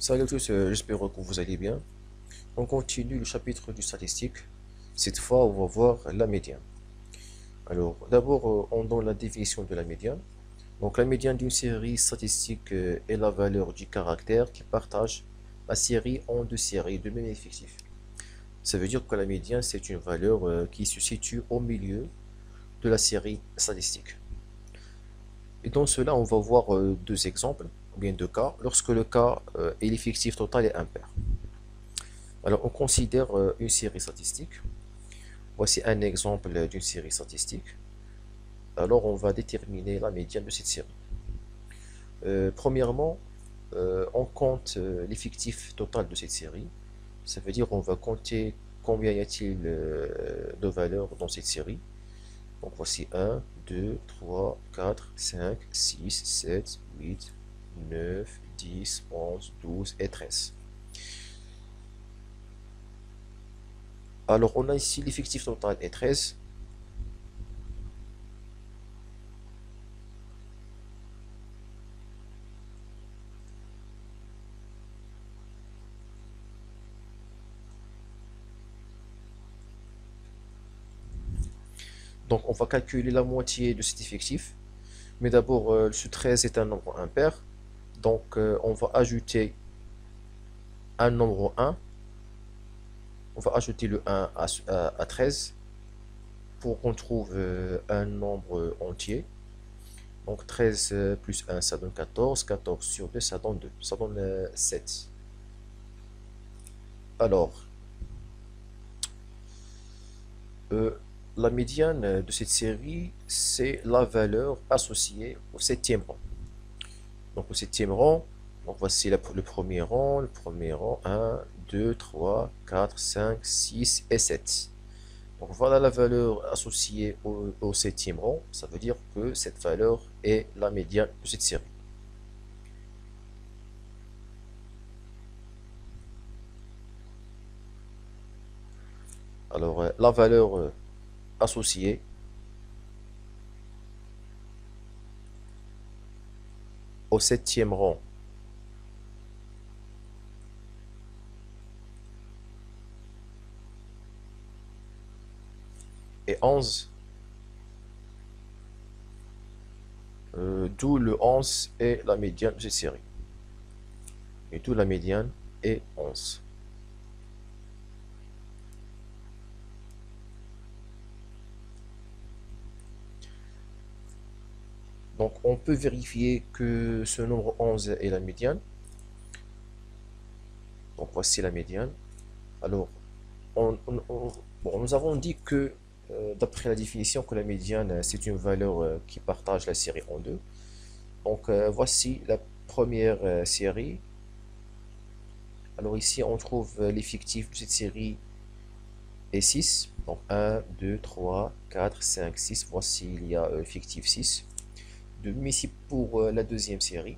Salut à tous, j'espère que vous allez bien. On continue le chapitre du statistique. Cette fois, on va voir la médiane. Alors, d'abord, on donne la définition de la médiane. Donc, la médiane d'une série statistique est la valeur du caractère qui partage la série en deux séries de même effectif. Ça veut dire que la médiane, c'est une valeur qui se situe au milieu de la série statistique. Et dans cela, on va voir deux exemples, ou bien deux cas, lorsque le cas et l'effectif total est impair. Alors, on considère une série statistique. Voici un exemple d'une série statistique. Alors, on va déterminer la médiane de cette série. Premièrement, on compte l'effectif total de cette série. Ça veut dire on va compter combien y a-t-il de valeurs dans cette série. Donc voici 1, 2, 3, 4, 5, 6, 7, 8, 9, 10, 11, 12 et 13. Alors on a ici l'effectif total est 13. Donc on va calculer la moitié de cet effectif. Mais d'abord, ce 13 est un nombre impair. Donc on va ajouter un nombre 1. On va ajouter le 1 à 13 pour qu'on trouve un nombre entier. Donc 13 plus 1, ça donne 14. 14 sur 2, ça donne 2. Ça donne 7. Alors, euh, la médiane de cette série, c'est la valeur associée au septième rang. Donc au septième rang, donc voici le premier rang, 1, 2, 3, 4, 5, 6 et 7. Donc voilà la valeur associée au septième rang, ça veut dire que cette valeur est la médiane de cette série. Alors la valeur associée au septième rang est 11, d'où le 11 est la médiane de cette série. Et d'où la médiane est 11. Donc on peut vérifier que ce nombre 11 est la médiane. Donc voici la médiane. Alors, bon, nous avons dit que, d'après la définition, que la médiane, c'est une valeur qui partage la série en deux. Donc voici la première série. Alors ici, on trouve l'effectif de cette série est 6. Donc 1, 2, 3, 4, 5, 6. Voici, il y a effectif 6. De même ici pour la deuxième série.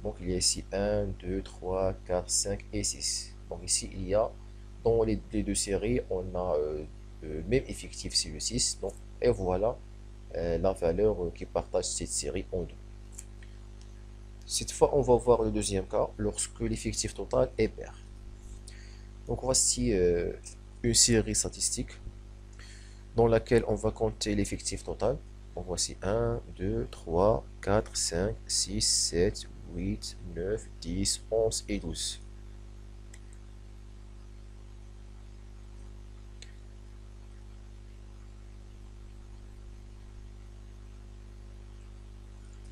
Donc il y a ici 1, 2, 3, 4, 5 et 6. Donc ici, il y a, dans les deux séries, on a le même effectif, c'est le 6. Donc, et voilà la valeur qui partage cette série en deux. Cette fois, on va voir le deuxième cas, lorsque l'effectif total est pair. Donc voici une série statistique dans laquelle on va compter l'effectif total. Donc voici 1, 2, 3, 4, 5, 6, 7, 8, 9, 10, 11 et 12.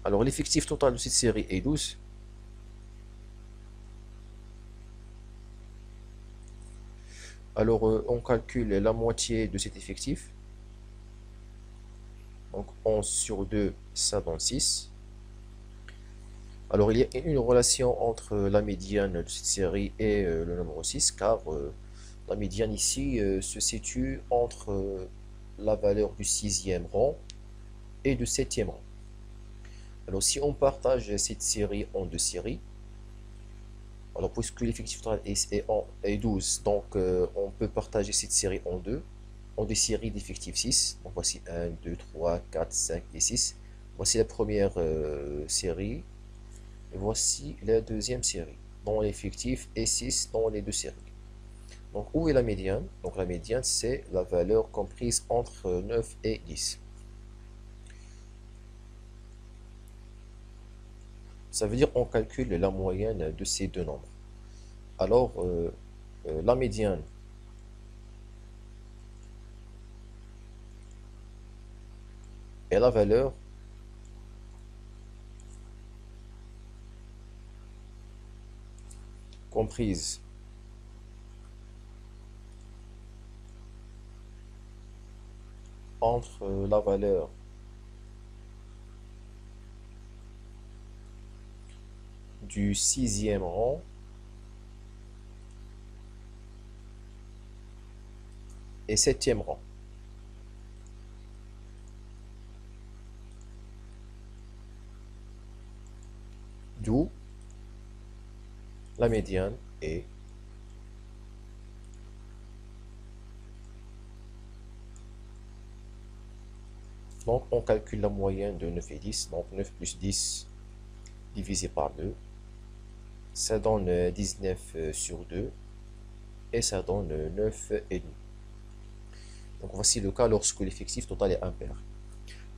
Alors l'effectif total de cette série est 12. Alors on calcule la moitié de cet effectif. Donc 11 sur 2, ça donne 6. Alors il y a une relation entre la médiane de cette série et le nombre 6, car la médiane ici se situe entre la valeur du sixième rang et du septième rang. Alors si on partage cette série en deux séries, alors puisque l'effectif total est 12, donc on peut partager cette série en deux séries d'effectifs 6. Donc voici 1, 2, 3, 4, 5 et 6. Voici la première série. Et voici la deuxième série, dont l'effectif est 6 dans les deux séries. Donc, où est la médiane? Donc, la médiane, c'est la valeur comprise entre 9 et 10. Ça veut dire on calcule la moyenne de ces deux nombres. Alors, la médiane est la valeur comprise entre la valeur du sixième rang et septième rang. D'où la médiane est donc on calcule la moyenne de 9 et 10, donc 9 plus 10 divisé par 2, ça donne 19 sur 2 et ça donne 9 et demi. Donc voici le cas lorsque l'effectif total est impair.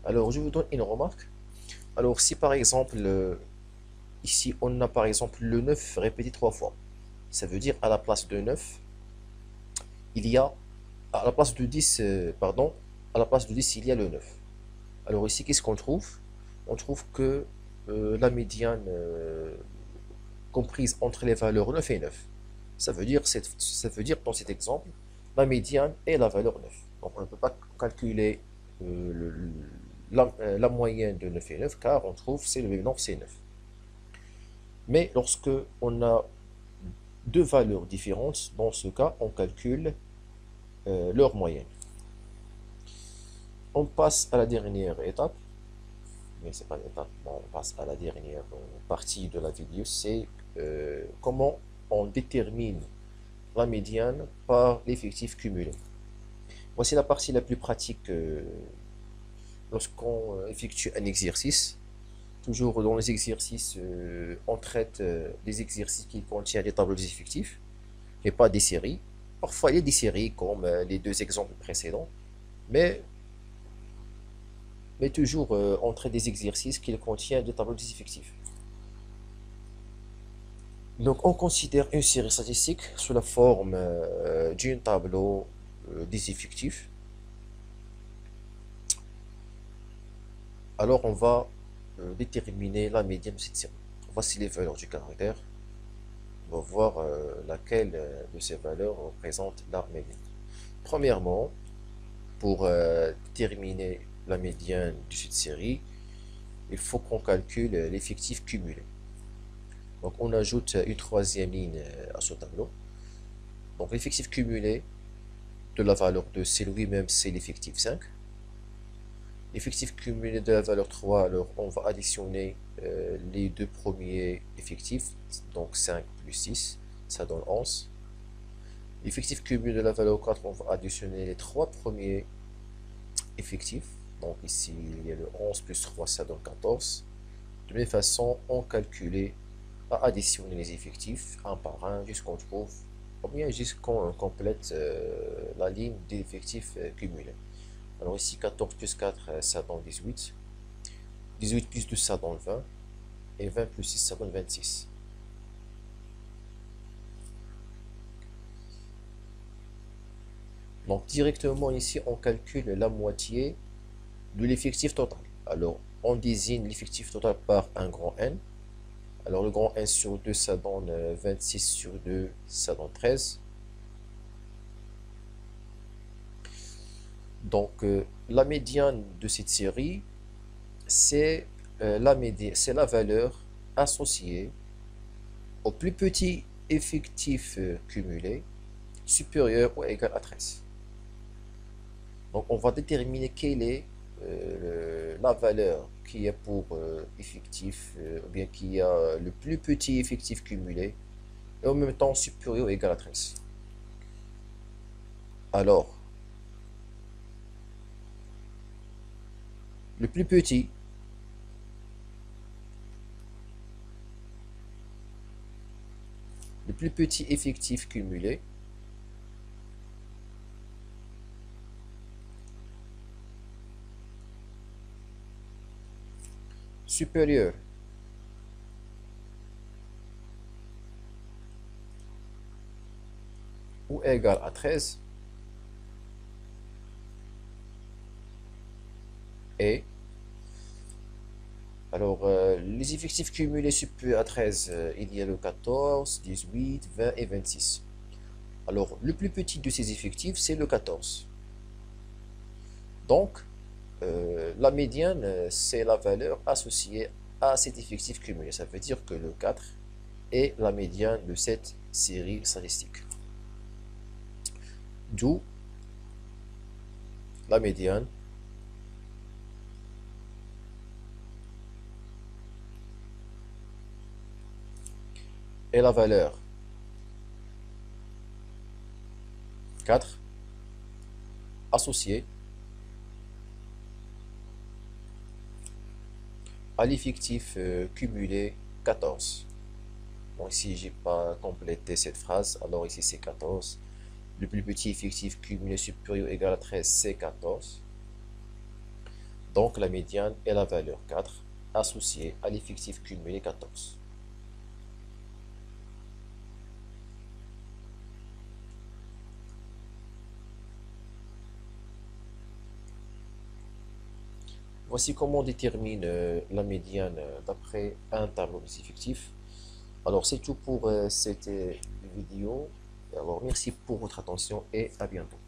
Alors je vous donne une remarque. Alors si par exemple ici on a par exemple le 9 répété 3 fois, ça veut dire à la place de 9 il y a à la place de 10 pardon, à la place de 10 il y a le 9. Alors ici qu'est-ce qu'on trouve? On trouve que la médiane comprise entre les valeurs 9 et 9. Ça veut dire dans cet exemple, la médiane est la valeur 9. Donc on ne peut pas calculer la moyenne de 9 et 9 car on trouve c'est le même nombre, c'est 9. Mais lorsque on a deux valeurs différentes, dans ce cas, on calcule leur moyenne. On passe à la dernière étape, mais c'est pas l'étape, on passe à la dernière partie de la vidéo, c'est comment on détermine la médiane par l'effectif cumulé. Voici la partie la plus pratique lorsqu'on effectue un exercice. Toujours dans les exercices, on traite des exercices qui contiennent des tableaux des effectifs et pas des séries. Parfois, il y a des séries comme les deux exemples précédents, mais, mais toujours on traite des exercices qui contiennent des tableaux des effectifs. Donc, on considère une série statistique sous la forme d'un tableau des effectifs. Alors, on va déterminer la médiane de cette série. Voici les valeurs du caractère. On va voir laquelle de ces valeurs représente la médiane. Premièrement, pour déterminer la médiane de cette série, il faut qu'on calcule l'effectif cumulé. Donc, on ajoute une troisième ligne à ce tableau. Donc, l'effectif cumulé de la valeur 2, c'est lui-même, c'est l'effectif 5. L'effectif cumulé de la valeur 3, alors on va additionner les deux premiers effectifs, donc 5 plus 6, ça donne 11. L'effectif cumulé de la valeur 4, on va additionner les trois premiers effectifs, donc ici il y a le 11 plus 3, ça donne 14. De la même façon, on calcule à additionner les effectifs un par un jusqu'on trouve, ou bien jusqu'on complète la ligne des effectifs cumulés. Alors ici 14 plus 4 ça donne 18, 18 plus 2 ça donne 20, et 20 plus 6 ça donne 26. Donc directement ici on calcule la moitié de l'effectif total. Alors on désigne l'effectif total par un grand N. Alors le grand N sur 2 ça donne 26 sur 2 ça donne 13. Donc la médiane de cette série c'est la valeur associée au plus petit effectif cumulé supérieur ou égal à 13. Donc on va déterminer quelle est la valeur qui est pour effectif, ou bien qui a le plus petit effectif cumulé, et en même temps supérieur ou égal à 13. Alors, le plus petit le plus petit effectif cumulé supérieur ou égal à 13 et les effectifs cumulés supérieurs à 13, il y a le 14, 18, 20 et 26. Alors, le plus petit de ces effectifs, c'est le 14. Donc, la médiane, c'est la valeur associée à cet effectif cumulé. Ça veut dire que le 4 est la médiane de cette série statistique. D'où la médiane est la valeur 4 associée à l'effectif cumulé 14. Bon, ici, j'ai pas complété cette phrase, alors ici c'est 14. Le plus petit effectif cumulé supérieur ou égal à 13, c'est 14. Donc la médiane est la valeur 4 associée à l'effectif cumulé 14. Voici comment on détermine la médiane d'après un tableau des effectifs. Alors c'est tout pour cette vidéo. Alors merci pour votre attention et à bientôt.